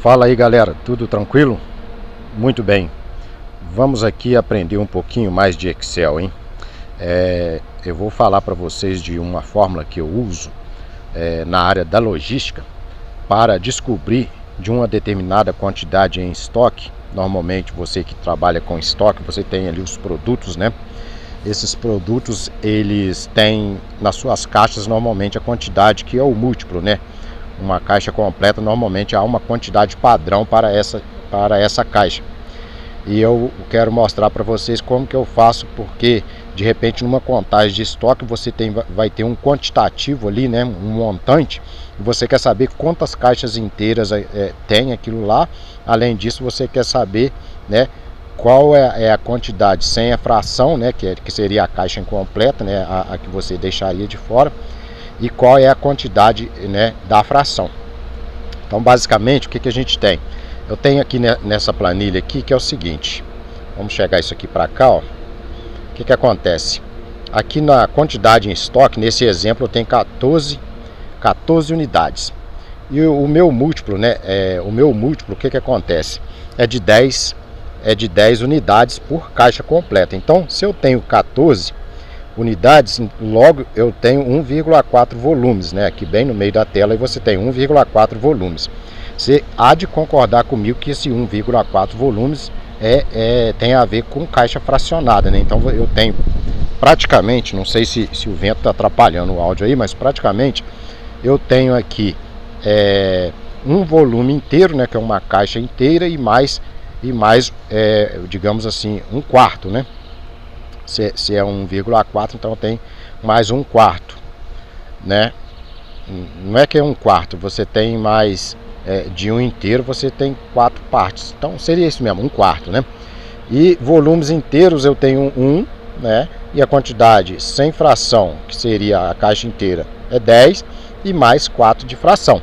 Fala aí, galera, tudo tranquilo? Muito bem, vamos aqui aprender um pouquinho mais de Excel, hein? Eu vou falar para vocês de uma fórmula que eu uso na área da logística para descobrir de uma determinada quantidade em estoque. Normalmente você que trabalha com estoque, você tem ali os produtos, né? Esses produtos, eles têm nas suas caixas normalmente a quantidade que é o múltiplo, né? Uma caixa completa, normalmente há uma quantidade padrão para essa caixa. E eu quero mostrar para vocês como que eu faço, porque de repente numa contagem de estoque você vai ter um quantitativo ali, né, um montante, e você quer saber quantas caixas inteiras tem aquilo lá. Além disso, você quer saber, né, qual é a quantidade sem a fração, né, que seria a caixa incompleta, né, a que você deixaria de fora, e qual é a quantidade, né, da fração. Então basicamente o que a gente tem? Eu tenho aqui nessa planilha aqui, que é o seguinte, vamos chegar isso aqui para cá, ó. O que acontece? Aqui na quantidade em estoque, nesse exemplo eu tenho 14 unidades. E o meu múltiplo, né, o que acontece? É de 10 unidades por caixa completa. Então se eu tenho 14 unidades, logo eu tenho 1,4 volumes, né? Aqui bem no meio da tela, e você tem 1,4 volumes. Você há de concordar comigo que esse 1,4 volumes tem a ver com caixa fracionada, né? Então eu tenho praticamente, não sei se o vento está atrapalhando o áudio aí, mas praticamente eu tenho aqui um volume inteiro, né? Que é uma caixa inteira e mais digamos assim, um quarto, né? Se é 1,4, então tem mais um quarto, né? Não é que é um quarto, você tem mais de um inteiro, você tem 4 partes. Então seria isso mesmo, um quarto, né? E volumes inteiros eu tenho 1, né? E a quantidade sem fração, que seria a caixa inteira, é 10, e mais 4 de fração,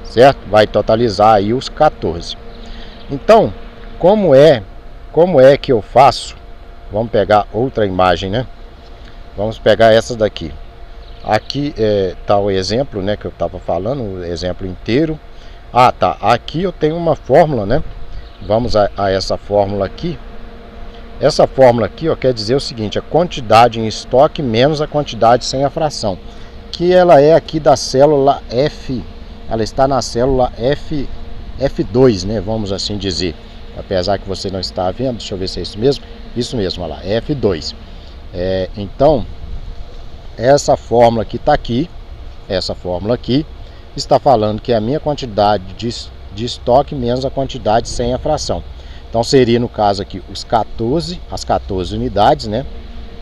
certo? Vai totalizar aí os 14. Então, como é que eu faço? Vamos pegar outra imagem, né? Vamos pegar essa daqui. Aqui tá o exemplo, né, que eu estava falando, o exemplo inteiro. Ah, tá. Aqui eu tenho uma fórmula, né? Vamos a essa fórmula aqui. Essa fórmula aqui, ó, quer dizer o seguinte: a quantidade em estoque menos a quantidade sem a fração. Que ela é aqui da célula F. Ela está na célula F2, né? Vamos assim dizer. Apesar que você não está vendo, deixa eu ver se é isso mesmo. Isso mesmo, olha lá, F2. Então, essa fórmula que está aqui, essa fórmula aqui, está falando que é a minha quantidade de estoque menos a quantidade sem a fração. Então seria, no caso aqui, as 14 unidades, né?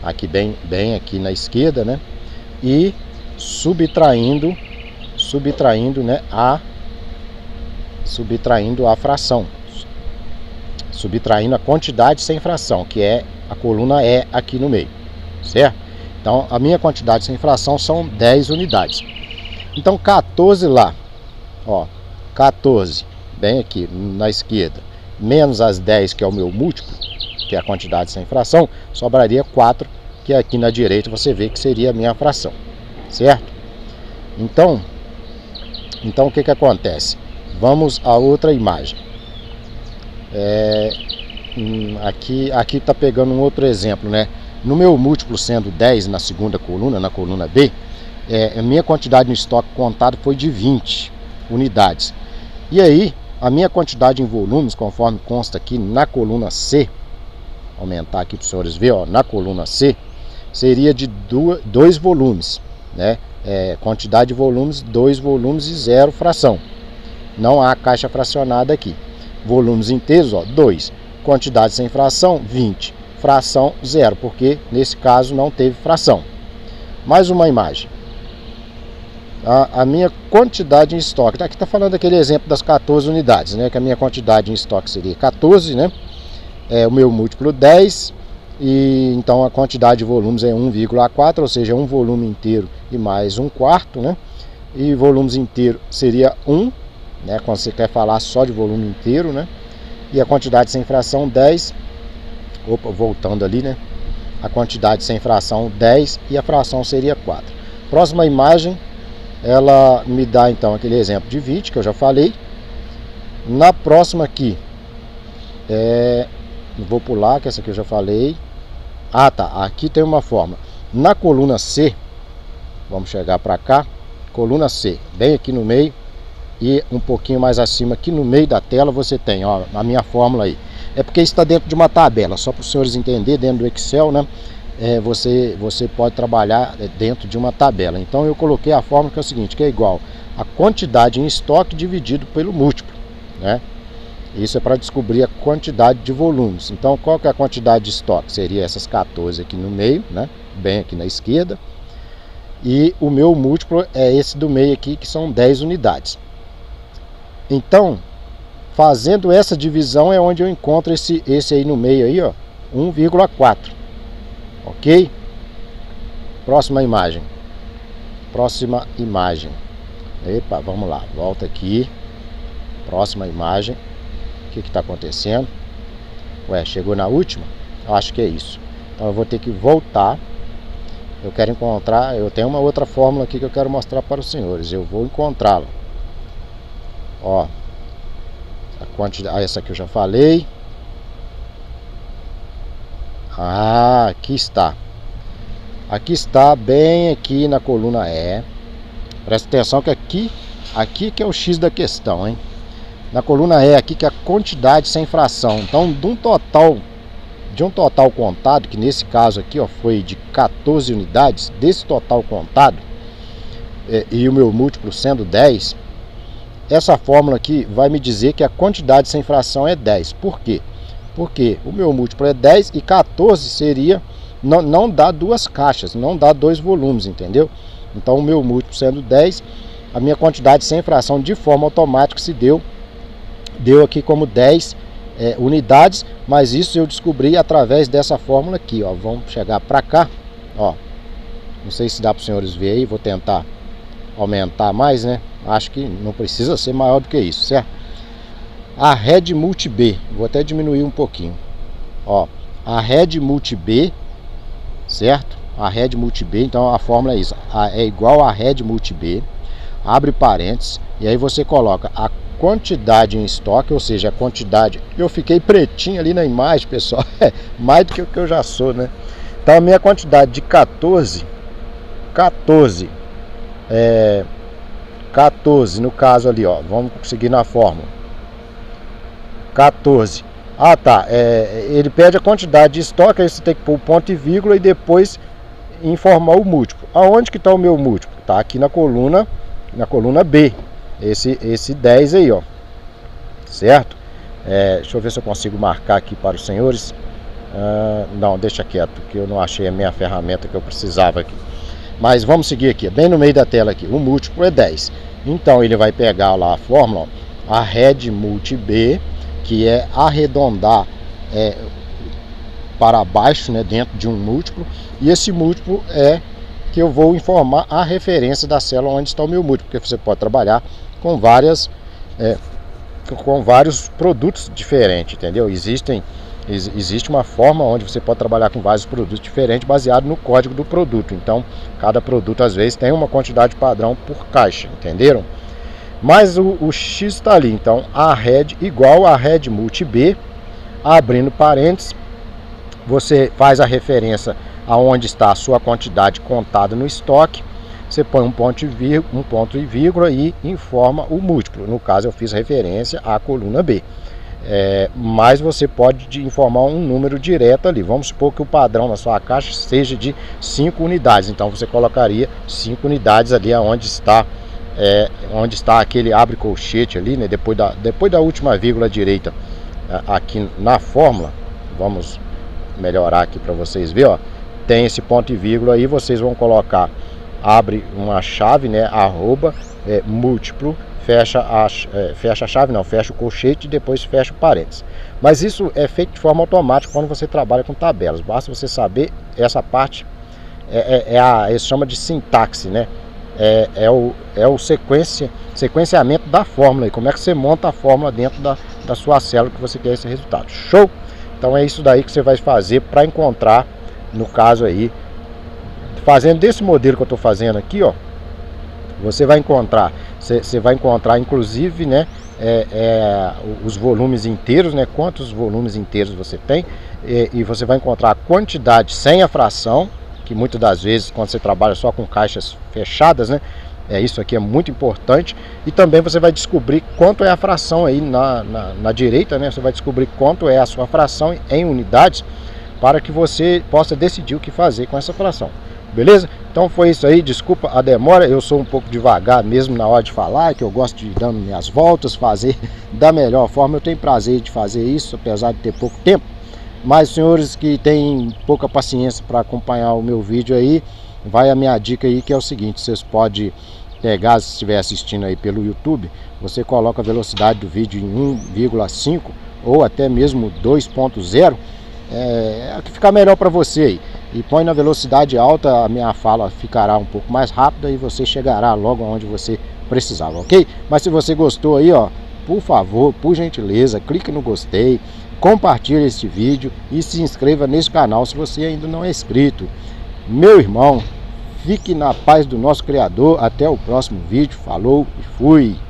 Aqui bem aqui na esquerda, né? E subtraindo, né, subtraindo a fração. Subtraindo a quantidade sem fração, que é a coluna E aqui no meio, certo? Então a minha quantidade sem fração são 10 unidades. Então 14 lá, ó, 14 bem aqui na esquerda, menos as 10, que é o meu múltiplo, que é a quantidade sem fração, sobraria 4, que aqui na direita você vê que seria a minha fração, certo? Então o que acontece? Vamos a outra imagem. Aqui está pegando um outro exemplo, né? No meu múltiplo sendo 10 na segunda coluna, na coluna B, a minha quantidade no estoque contado foi de 20 unidades. E aí, a minha quantidade em volumes, conforme consta aqui na coluna C, aumentar aqui para os senhores verem, ó, na coluna C, seria de 2 volumes, né? Quantidade de volumes, 2 volumes e 0 fração. Não há caixa fracionada aqui. Volumes inteiros, ó, 2. Quantidade sem fração, 20. Fração, 0, porque nesse caso não teve fração. Mais uma imagem. A minha quantidade em estoque. Aqui está falando aquele exemplo das 14 unidades, né? Que a minha quantidade em estoque seria 14, né? O meu múltiplo 10. E então a quantidade de volumes é 1,4, ou seja, um volume inteiro e mais um quarto, né? E volumes inteiro seria 1. Né, quando você quer falar só de volume inteiro, né? E a quantidade sem fração 10. Opa, voltando ali, né? A quantidade sem fração 10 e a fração seria 4. Próxima imagem, ela me dá então aquele exemplo de 20 que eu já falei. Na próxima aqui, vou pular, que essa aqui eu já falei. Ah, tá, aqui tem uma fórmula. Na coluna C, vamos chegar para cá, coluna C, bem aqui no meio, e um pouquinho mais acima, aqui no meio da tela, você tem, ó, a minha fórmula aí. É porque está dentro de uma tabela, só para os senhores entenderem, dentro do Excel, né? Você pode trabalhar dentro de uma tabela. Então eu coloquei a fórmula que é o seguinte, que é igual a quantidade em estoque dividido pelo múltiplo, né? Isso é para descobrir a quantidade de volumes. Então qual que é a quantidade de estoque? Seria essas 14 aqui no meio, né? Bem aqui na esquerda. E o meu múltiplo é esse do meio aqui, que são 10 unidades. Então, fazendo essa divisão é onde eu encontro esse aí no meio aí, ó, 1,4. Ok? Próxima imagem. Próxima imagem. Epa, vamos lá, volta aqui. Próxima imagem. O que está acontecendo? Ué, chegou na última? Eu acho que é isso. Então eu vou ter que voltar. Eu quero encontrar, eu tenho uma outra fórmula aqui que eu quero mostrar para os senhores. Eu vou encontrá-la. Ó, a quantidade, essa aqui eu já falei. Ah, aqui está. Aqui está, bem aqui na coluna E. Presta atenção que aqui que é o X da questão, hein? Na coluna E aqui que é a quantidade sem fração. Então, de um total contado, que nesse caso aqui, ó, foi de 14 unidades, desse total contado, e o meu múltiplo sendo 10, essa fórmula aqui vai me dizer que a quantidade sem fração é 10. Por quê? Porque o meu múltiplo é 10 e 14 seria, não dá duas caixas, não dá dois volumes, entendeu? Então o meu múltiplo sendo 10, a minha quantidade sem fração de forma automática se deu aqui como 10 unidades, mas isso eu descobri através dessa fórmula aqui, ó. Vamos chegar para cá, ó. Não sei se dá para os senhores verem aí, vou tentar aumentar mais, né? Acho que não precisa ser maior do que isso, certo? A Red Multi B, vou até diminuir um pouquinho, ó. A Red Multi B, certo? A Red Multi B, então a fórmula é isso, é igual a Red Multi B, abre parênteses, e aí você coloca a quantidade em estoque, ou seja, a quantidade. Eu fiquei pretinho ali na imagem, pessoal, mais do que o que eu já sou, né? Então a minha quantidade de 14 no caso ali, ó, vamos conseguir na fórmula 14. Ah, tá, ele pede a quantidade de estoque, aí você tem que pôr o ponto e vírgula e depois informar o múltiplo. Aonde que está o meu múltiplo? Tá aqui na coluna B. Esse 10 aí, ó, certo? Deixa eu ver se eu consigo marcar aqui para os senhores. Não, deixa quieto, que eu não achei a minha ferramenta que eu precisava aqui. Mas vamos seguir aqui, bem no meio da tela aqui. O múltiplo é 10. Então ele vai pegar lá a fórmula, ó, a Red Multi B, que é arredondar para baixo, né, dentro de um múltiplo. E esse múltiplo é que eu vou informar a referência da célula onde está o meu múltiplo, porque você pode trabalhar com vários produtos diferentes, entendeu? Existe uma forma onde você pode trabalhar com vários produtos diferentes baseado no código do produto. Então, cada produto às vezes tem uma quantidade padrão por caixa, entenderam? Mas o X está ali, então a Red igual a Red Multi B, abrindo parênteses, você faz a referência aonde está a sua quantidade contada no estoque. Você põe um ponto e vírgula e informa o múltiplo. No caso eu fiz referência à coluna B. Mas você pode informar um número direto ali. Vamos supor que o padrão na sua caixa seja de 5 unidades. Então você colocaria 5 unidades ali onde está aquele abre colchete ali, né? Depois da última vírgula direita aqui na fórmula. Vamos melhorar aqui para vocês verem, ó. Tem esse ponto e vírgula aí, vocês vão colocar, abre uma chave, né, arroba, múltiplo, fecha a chave, não, fecha o colchete e depois fecha o parênteses. Mas isso é feito de forma automática quando você trabalha com tabelas, basta você saber essa parte, eles chamam de sintaxe, né, o sequenciamento da fórmula, e como é que você monta a fórmula dentro da sua célula que você quer esse resultado. Show? Então é isso daí que você vai fazer para encontrar, no caso aí, fazendo desse modelo que eu estou fazendo aqui, ó, você vai encontrar inclusive, né, os volumes inteiros, né? Quantos volumes inteiros você tem, e você vai encontrar a quantidade sem a fração, que muitas das vezes quando você trabalha só com caixas fechadas, né? Isso aqui é muito importante. E também você vai descobrir quanto é a fração aí na direita, né? Você vai descobrir quanto é a sua fração em unidades, para que você possa decidir o que fazer com essa fração. Beleza? Então foi isso aí, desculpa a demora, eu sou um pouco devagar mesmo na hora de falar, que eu gosto de ir dando minhas voltas, fazer da melhor forma. Eu tenho prazer de fazer isso, apesar de ter pouco tempo. Mas senhores que têm pouca paciência para acompanhar o meu vídeo aí, vai a minha dica aí, que é o seguinte: vocês podem pegar, se estiver assistindo aí pelo YouTube, você coloca a velocidade do vídeo em 1,5 ou até mesmo 2.0, é que fica melhor para você aí. E põe na velocidade alta, a minha fala ficará um pouco mais rápida e você chegará logo onde você precisava, ok? Mas se você gostou aí, ó, por favor, por gentileza, clique no gostei, compartilhe este vídeo e se inscreva nesse canal se você ainda não é inscrito. Meu irmão, fique na paz do nosso Criador. Até o próximo vídeo. Falou e fui!